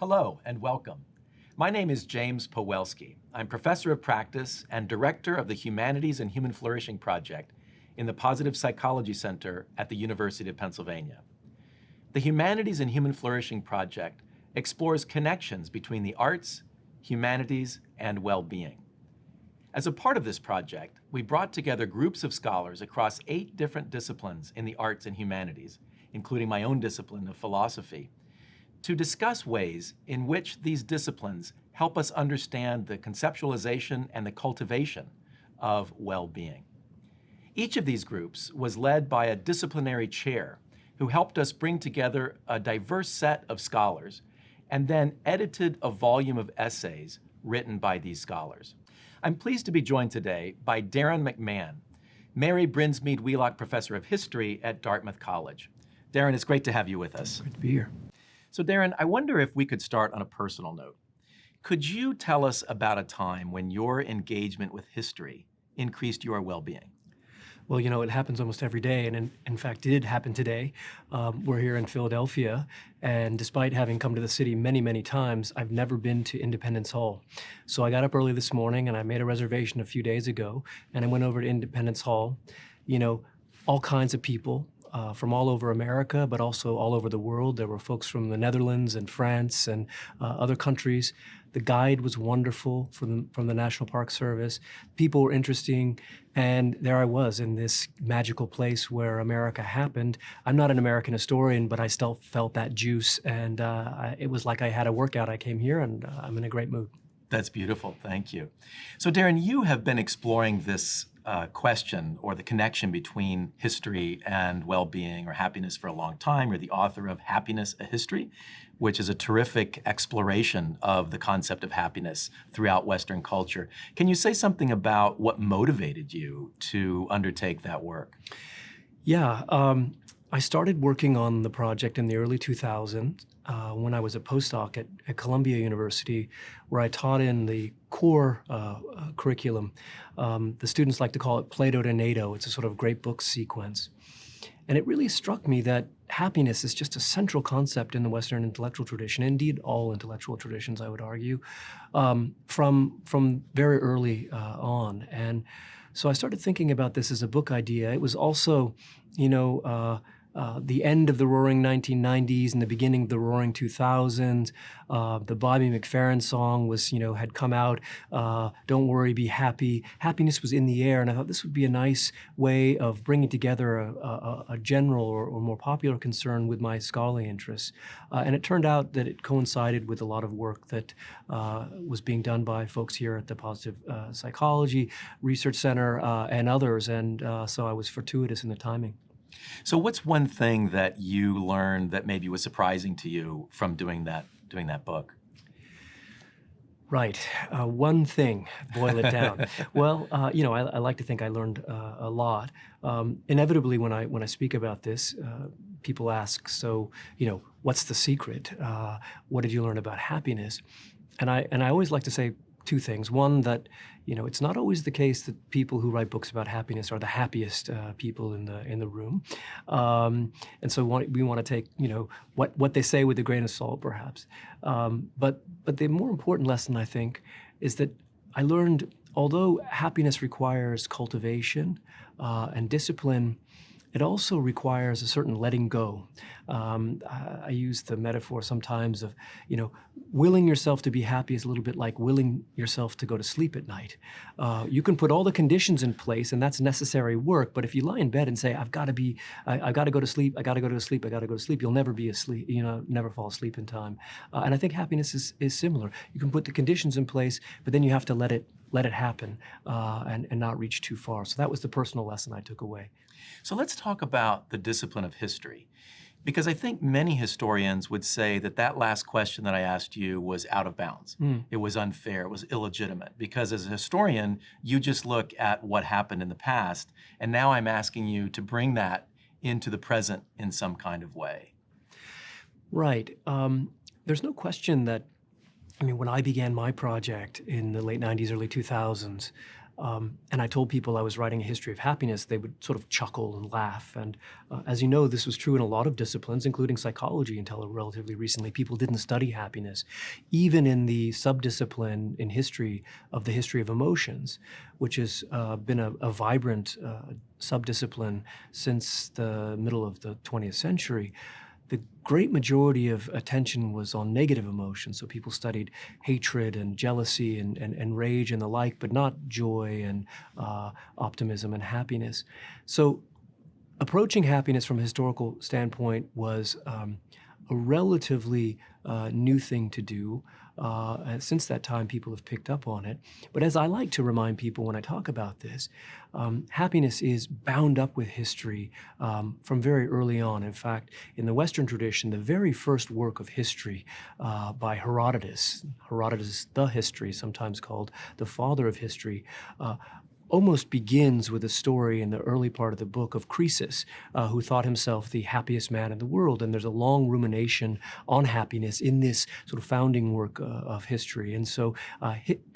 Hello and welcome. My name is James Pawelski. I'm Professor of Practice and Director of the Humanities and Human Flourishing Project in the Positive Psychology Center at the University of Pennsylvania. The Humanities and Human Flourishing Project explores connections between the arts, humanities, and well-being. As a part of this project, we brought together groups of scholars across 8 different disciplines in the arts and humanities, including my own discipline of philosophy, to discuss ways in which these disciplines help us understand the conceptualization and the cultivation of well-being. Each of these groups was led by a disciplinary chair who helped us bring together a diverse set of scholars and then edited a volume of essays written by these scholars. I'm pleased to be joined today by Darrin McMahon, Mary Brinsmead Wheelock Professor of History at Dartmouth College. Darrin, it's great to have you with us. Great to be here. So Darrin, I wonder if we could start on a personal note. Could you tell us about a time when your engagement with history increased your well-being? Well, you know, it happens almost every day, and in fact, it did happen today. We're here in Philadelphia, and despite having come to the city many, many times, I've never been to Independence Hall. So I got up early this morning, and I made a reservation a few days ago, and I went over to Independence Hall. You know, all kinds of people. From all over America, but also all over the world. There were folks from the Netherlands and France and other countries. The guide was wonderful from the National Park Service. People were interesting, and there I was in this magical place where America happened. I'm not an American historian, but I still felt that juice, and it was like I had a workout. I came here, and I'm in a great mood. That's beautiful, thank you. So Darrin, you have been exploring this question or the connection between history and well-being or happiness for a long time. You're the author of Happiness, a History, which is a terrific exploration of the concept of happiness throughout Western culture. Can you say something about what motivated you to undertake that work? Yeah, I started working on the project in the early 2000s when I was a postdoc at Columbia University, where I taught in the core curriculum. The students like to call it Plato to NATO. It's a sort of great book sequence. And it really struck me that happiness is just a central concept in the Western intellectual tradition, indeed all intellectual traditions, I would argue, from very early on. And so I started thinking about this as a book idea. It was also, you know, the end of the roaring 1990s and the beginning of the roaring 2000s. The Bobby McFerrin song was, you know, had come out, Don't Worry, Be Happy. Happiness was in the air, and I thought this would be a nice way of bringing together a general or more popular concern with my scholarly interests. And it turned out that it coincided with a lot of work that was being done by folks here at the Positive Psychology Research Center and others, and so I was fortuitous in the timing. So what's one thing that you learned that maybe was surprising to you from doing that book? Right. One thing, boil it down. Well, you know, I like to think I learned a lot. Inevitably, when I speak about this, people ask, so, you know, what's the secret? What did you learn about happiness? And I always like to say 2 things. One, that, you know, it's not always the case that people who write books about happiness are the happiest people in the room, and so we want to take, you know, what they say with a grain of salt, perhaps. But the more important lesson, I think, is that I learned, although happiness requires cultivation and discipline, it also requires a certain letting go. I use the metaphor sometimes of, you know, willing yourself to be happy is a little bit like willing yourself to go to sleep at night. You can put all the conditions in place, and that's necessary work, but if you lie in bed and say, I've got to go to sleep, I got to go to sleep, I got to go to sleep, you'll never be asleep, you know, never fall asleep in time. And I think happiness is similar. You can put the conditions in place, but then you have to let it happen and not reach too far. So that was the personal lesson I took away. So let's talk about the discipline of history, because I think many historians would say that that last question that I asked you was out of bounds. It was unfair, it was illegitimate, because as a historian, you just look at what happened in the past, and now I'm asking you to bring that into the present in some kind of way. Right. There's no question that, I mean, when I began my project in the late 90s, early 2000s, And I told people I was writing a history of happiness, they would sort of chuckle and laugh. And as you know, this was true in a lot of disciplines, including psychology until relatively recently. People didn't study happiness, even in the subdiscipline in history of the history of emotions, which has been a vibrant subdiscipline since the middle of the 20th century. The great majority of attention was on negative emotions. So people studied hatred and jealousy and rage and the like, but not joy and optimism and happiness. So approaching happiness from a historical standpoint was a relatively new thing to do. And since that time, people have picked up on it. But as I like to remind people when I talk about this, happiness is bound up with history from very early on. In fact, in the Western tradition, the very first work of history by Herodotus, the history, sometimes called the father of history, almost begins with a story in the early part of the book of Croesus, who thought himself the happiest man in the world. And there's a long rumination on happiness in this sort of founding work of history. And so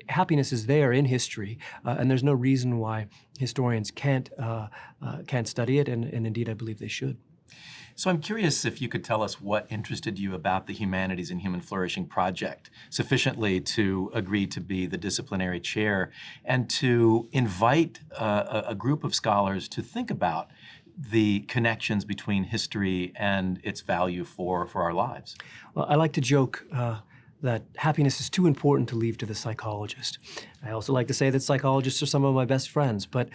happiness is there in history, and there's no reason why historians can't study it, and indeed I believe they should. So I'm curious if you could tell us what interested you about the Humanities and Human Flourishing project sufficiently to agree to be the disciplinary chair and to invite a group of scholars to think about the connections between history and its value for our lives. Well, I like to joke that happiness is too important to leave to the psychologist. I also like to say that psychologists are some of my best friends, but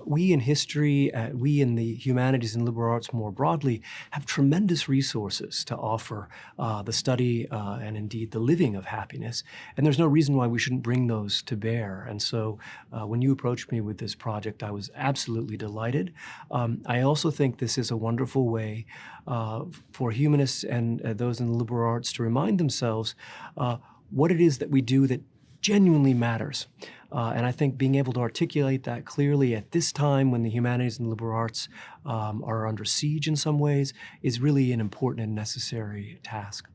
we in history, we in the humanities and liberal arts more broadly, have tremendous resources to offer the study and indeed the living of happiness, and there's no reason why we shouldn't bring those to bear. And so when you approached me with this project, I was absolutely delighted. I also think this is a wonderful way for humanists and those in the liberal arts to remind themselves what it is that we do that genuinely matters. And I think being able to articulate that clearly at this time when the humanities and liberal arts are under siege in some ways is really an important and necessary task.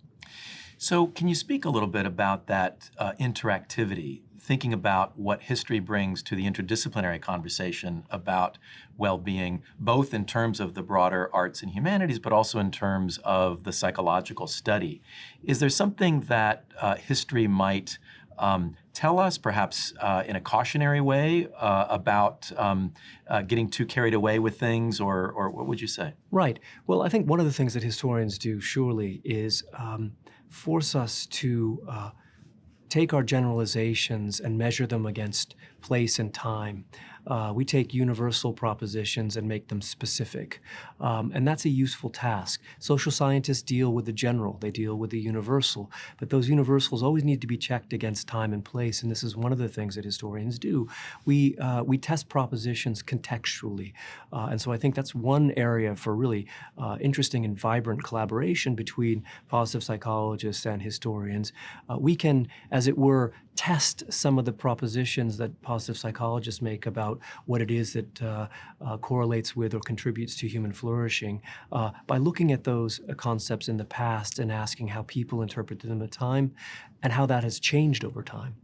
So can you speak a little bit about that interactivity, thinking about what history brings to the interdisciplinary conversation about well-being, both in terms of the broader arts and humanities, but also in terms of the psychological study? Is there something that history might tell us, perhaps in a cautionary way, about getting too carried away with things, or what would you say? Right. Well, I think one of the things that historians do surely is force us to take our generalizations and measure them against place and time. We take universal propositions and make them specific, and that's a useful task. Social scientists deal with the general, they deal with the universal, but those universals always need to be checked against time and place, and this is one of the things that historians do. We test propositions contextually, and so I think that's one area for really interesting and vibrant collaboration between positive psychologists and historians. We can, as it were, test some of the propositions that positive psychologists make about what it is that correlates with or contributes to human flourishing by looking at those concepts in the past and asking how people interpreted them at the time and how that has changed over time.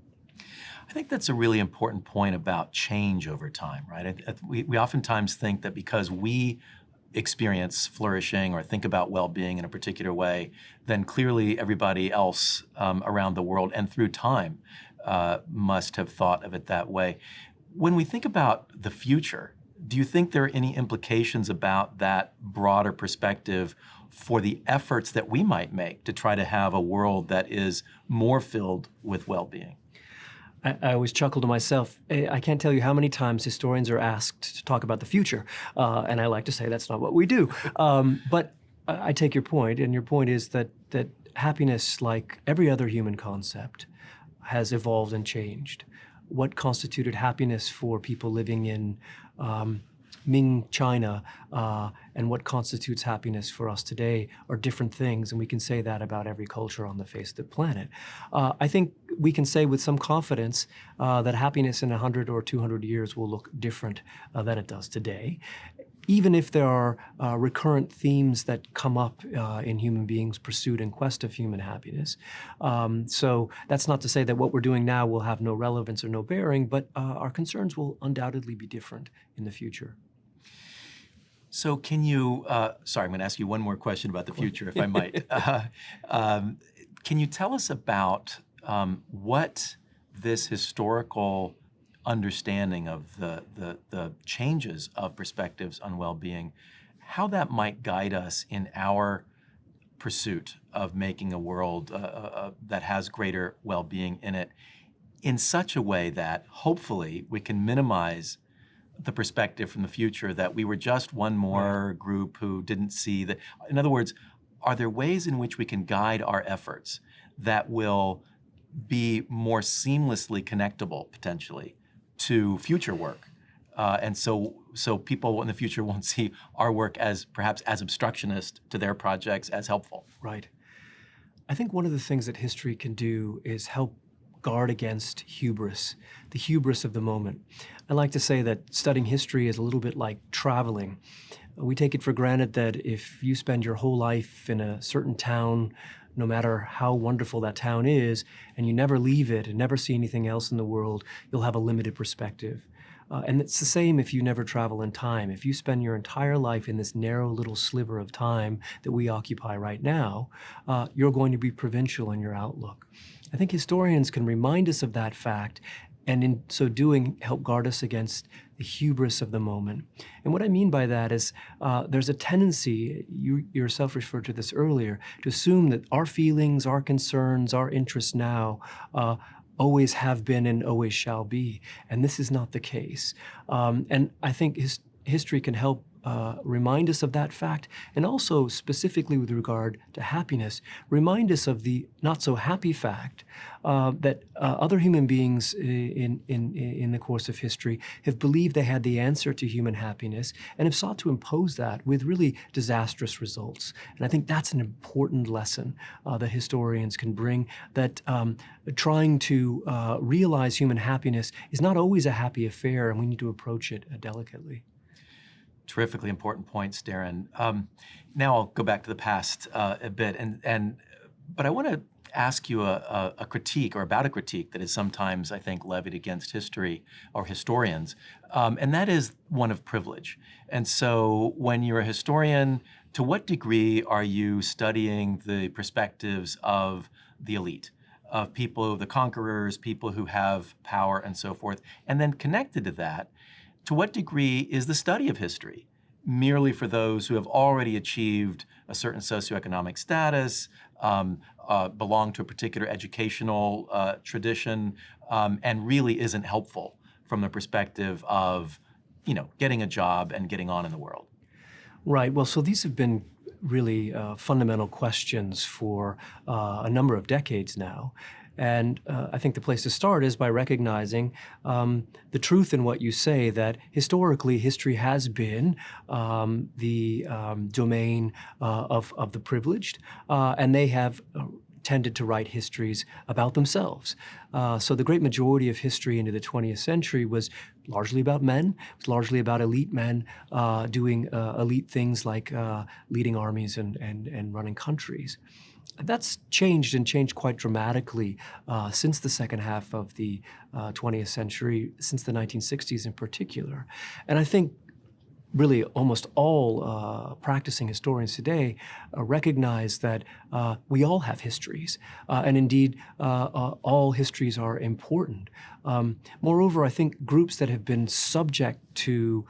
I think that's a really important point about change over time, right? We oftentimes think that because we experience flourishing or think about well-being in a particular way, then clearly everybody else around the world and through time must have thought of it that way. When we think about the future, do you think there are any implications about that broader perspective for the efforts that we might make to try to have a world that is more filled with well-being? I always chuckle to myself. I can't tell you how many times historians are asked to talk about the future, and I like to say that's not what we do. But I take your point, and your point is that happiness, like every other human concept, has evolved and changed. What constituted happiness for people living in Ming China and what constitutes happiness for us today are different things, and we can say that about every culture on the face of the planet. I think we can say with some confidence that happiness in 100 or 200 years will look different than it does today. even if there are recurrent themes that come up in human beings' pursuit and quest of human happiness. So that's not to say that what we're doing now will have no relevance or no bearing, but our concerns will undoubtedly be different in the future. So can you, sorry, I'm going to ask you one more question about the future, if I might. Can you tell us about what this historical understanding of the changes of perspectives on well-being, how that might guide us in our pursuit of making a world that has greater well-being in it in such a way that hopefully we can minimize the perspective from the future that we were just one more group who didn't see that. In other words, are there ways in which we can guide our efforts that will be more seamlessly connectable, potentially, to future work? And so people in the future won't see our work as perhaps as obstructionist to their projects as helpful. Right. I think one of the things that history can do is help guard against hubris, the hubris of the moment. I like to say that studying history is a little bit like traveling. We take it for granted that if you spend your whole life in a certain town, no matter how wonderful that town is, and you never leave it and never see anything else in the world, you'll have a limited perspective. And it's the same if you never travel in time. If you spend your entire life in this narrow little sliver of time that we occupy right now, you're going to be provincial in your outlook. I think historians can remind us of that fact, and in so doing, help guard us against the hubris of the moment. And what I mean by that is there's a tendency, you yourself referred to this earlier, to assume that our feelings, our concerns, our interests now always have been and always shall be. And this is not the case. And I think history can help remind us of that fact, and also specifically with regard to happiness, remind us of the not so happy fact that other human beings in the course of history have believed they had the answer to human happiness and have sought to impose that with really disastrous results. And I think that's an important lesson that historians can bring, that trying to realize human happiness is not always a happy affair, and we need to approach it delicately. Terrifically important points, Darrin. Now I'll go back to the past a bit, but I want to ask you a critique, or about a critique that is sometimes, I think, levied against history or historians, and that is one of privilege. And so when you're a historian, to what degree are you studying the perspectives of the elite, of people, the conquerors, people who have power and so forth? And then connected to that, to what degree is the study of history merely for those who have already achieved a certain socioeconomic status, belong to a particular educational tradition, and really isn't helpful from the perspective of, getting a job and getting on in the world? Right. Well, so these have been really fundamental questions for a number of decades now. And I think the place to start is by recognizing the truth in what you say, that historically history has been the domain of the privileged, and they have tended to write histories about themselves. So the great majority of history into the 20th century was largely about men. It was largely about elite men doing elite things like leading armies and running countries. That's changed, and changed quite dramatically since the second half of the 20th century, since the 1960s in particular. And I think really almost all practicing historians today recognize that we all have histories, and indeed all histories are important. Moreover, I think groups that have been subject to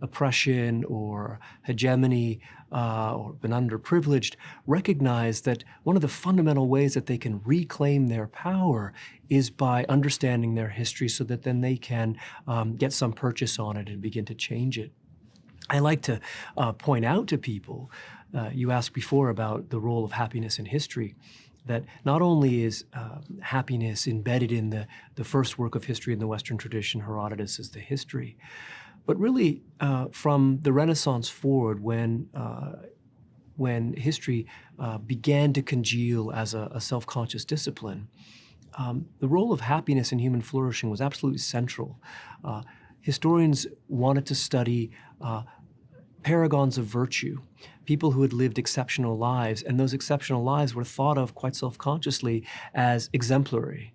oppression or hegemony or been underprivileged recognize that one of the fundamental ways that they can reclaim their power is by understanding their history, so that then they can get some purchase on it and begin to change it. I like to point out to people, you asked before about the role of happiness in history, that not only is happiness embedded in the first work of history in the Western tradition, Herodotus, is the history, but really from the Renaissance forward, when history began to congeal as a self-conscious discipline, the role of happiness in human flourishing was absolutely central. historians wanted to study paragons of virtue, people who had lived exceptional lives, and those exceptional lives were thought of quite self-consciously as exemplary,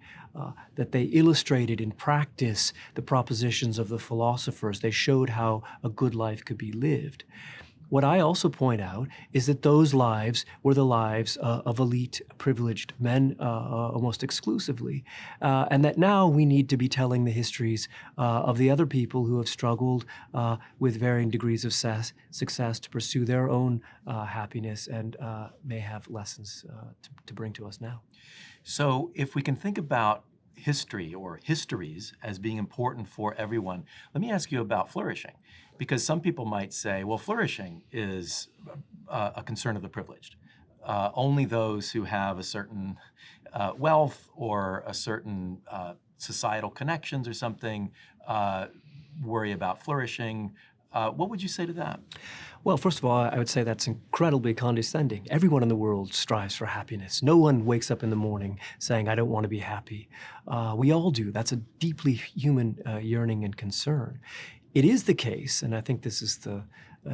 that they illustrated in practice the propositions of the philosophers. They showed how a good life could be lived. What I also point out is that those lives were the lives of elite, privileged men almost exclusively, and that now we need to be telling the histories of the other people who have struggled with varying degrees of success to pursue their own happiness and may have lessons to bring to us now. So if we can think about history or histories as being important for everyone, let me ask you about flourishing. Because some people might say, well, flourishing is a concern of the privileged. Only those who have a certain wealth or a certain societal connections or something worry about flourishing. What would you say to that? Well, first of all, I would say that's incredibly condescending. Everyone in the world strives for happiness. No one wakes up in the morning saying, I don't want to be happy. We all do. That's a deeply human yearning and concern. It is the case, and I think this is the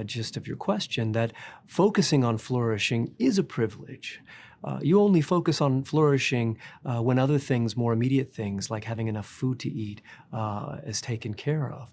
gist of your question, that focusing on flourishing is a privilege. You only focus on flourishing when other things, more immediate things, like having enough food to eat, is taken care of.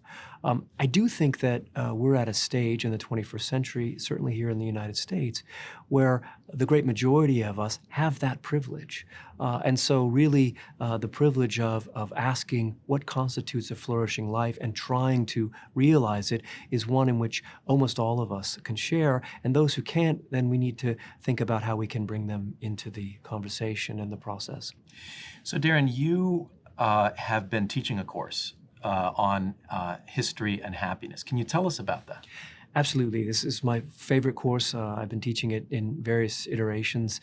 I do think that we're at a stage in the 21st century, certainly here in the United States, where the great majority of us have that privilege. And so really the privilege of asking what constitutes a flourishing life and trying to realize it is one in which almost all of us can share. And those who can't, then we need to think about how we can bring them into the conversation and the process. So Darrin, you have been teaching a course on history and happiness. Can you tell us about that? Absolutely. This is my favorite course. I've been teaching it in various iterations,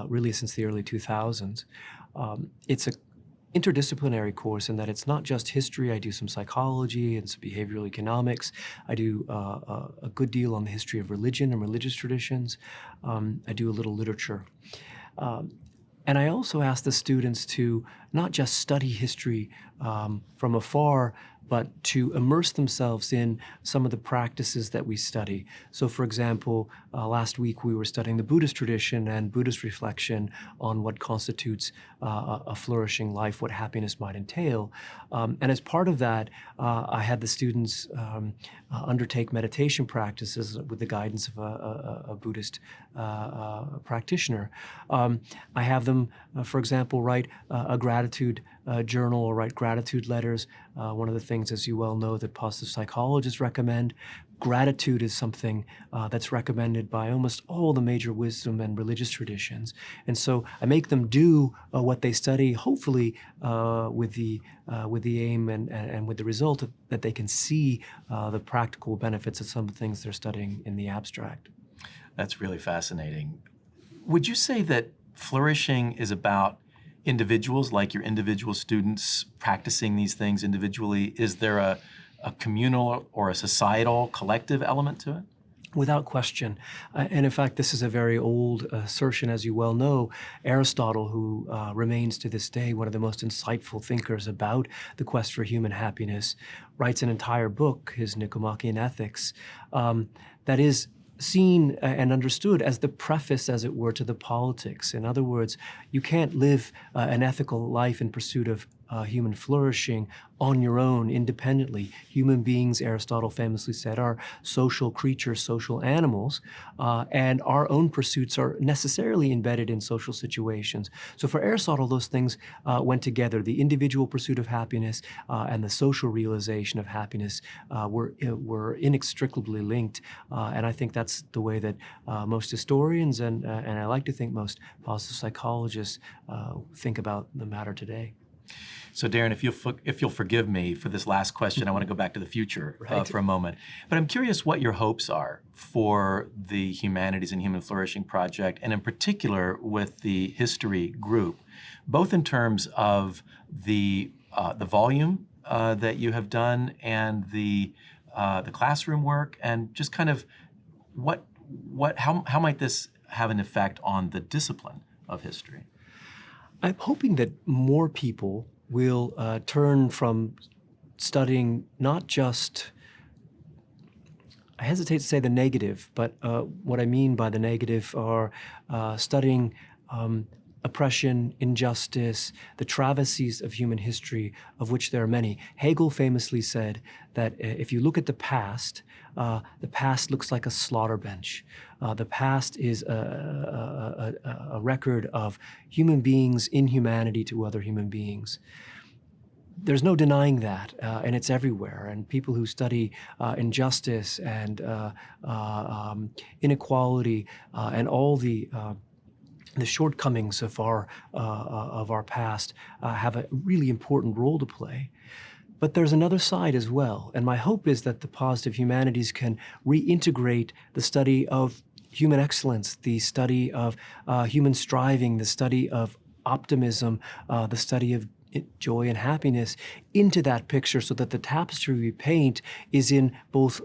really since the early 2000s. It's an interdisciplinary course in that it's not just history. I do some psychology and some behavioral economics. I do a good deal on the history of religion and religious traditions. I do a little literature. And I also ask the students to not just study history from afar, but to immerse themselves in some of the practices that we study. So for example, last week we were studying the Buddhist tradition and Buddhist reflection on what constitutes a flourishing life, what happiness might entail. And as part of that, I had the students undertake meditation practices with the guidance of a Buddhist practitioner. I have them, for example, write a gratitude journal or write gratitude letters. One of the things, as you well know, that positive psychologists recommend. Gratitude is something that's recommended by almost all the major wisdom and religious traditions. And so I make them do what they study, hopefully with the aim and with the result that they can see the practical benefits of some of the things they're studying in the abstract. That's really fascinating. Would you say that flourishing is about individuals, like your individual students practicing these things individually? Is there a communal or a societal collective element to it? Without question. And in fact, this is a very old assertion, as you well know. Aristotle, who remains to this day one of the most insightful thinkers about the quest for human happiness, writes an entire book, his Nicomachean Ethics, that is seen and understood as the preface, as it were, to the politics. In other words, you can't live an ethical life in pursuit of human flourishing on your own, independently. Human beings, Aristotle famously said, are social creatures, social animals, and our own pursuits are necessarily embedded in social situations. So for Aristotle, those things went together. The individual pursuit of happiness and the social realization of happiness were inextricably linked, and I think that's the way that most historians and I like to think most positive psychologists think about the matter today. So Darrin, if you'll forgive me for this last question, I want to go back to the future for a moment. But I'm curious what your hopes are for the Humanities and Human Flourishing Project, and in particular with the history group, both in terms of the volume that you have done and the classroom work, and just kind of how might this have an effect on the discipline of history? I'm hoping that more people will turn from studying not just, I hesitate to say the negative, but what I mean by the negative are studying oppression, injustice, the travesties of human history, of which there are many. Hegel famously said that if you look at the past looks like a slaughter bench. The past is a record of human beings' inhumanity to other human beings. There's no denying that, and it's everywhere. And people who study injustice and inequality and all the shortcomings of our past have a really important role to play. But there's another side as well, and my hope is that the positive humanities can reintegrate the study of human excellence, the study of human striving, the study of optimism, the study of joy and happiness into that picture, so that the tapestry we paint is in both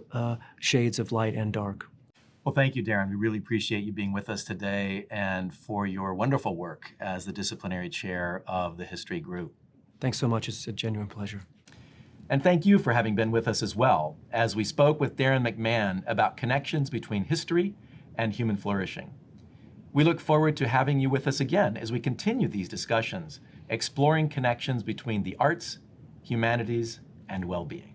shades of light and dark. Well, thank you, Darrin. We really appreciate you being with us today and for your wonderful work as the disciplinary chair of the history group. Thanks so much. It's a genuine pleasure. And thank you for having been with us as well, as we spoke with Darrin McMahon about connections between history and human flourishing. We look forward to having you with us again as we continue these discussions, exploring connections between the arts, humanities, and well-being.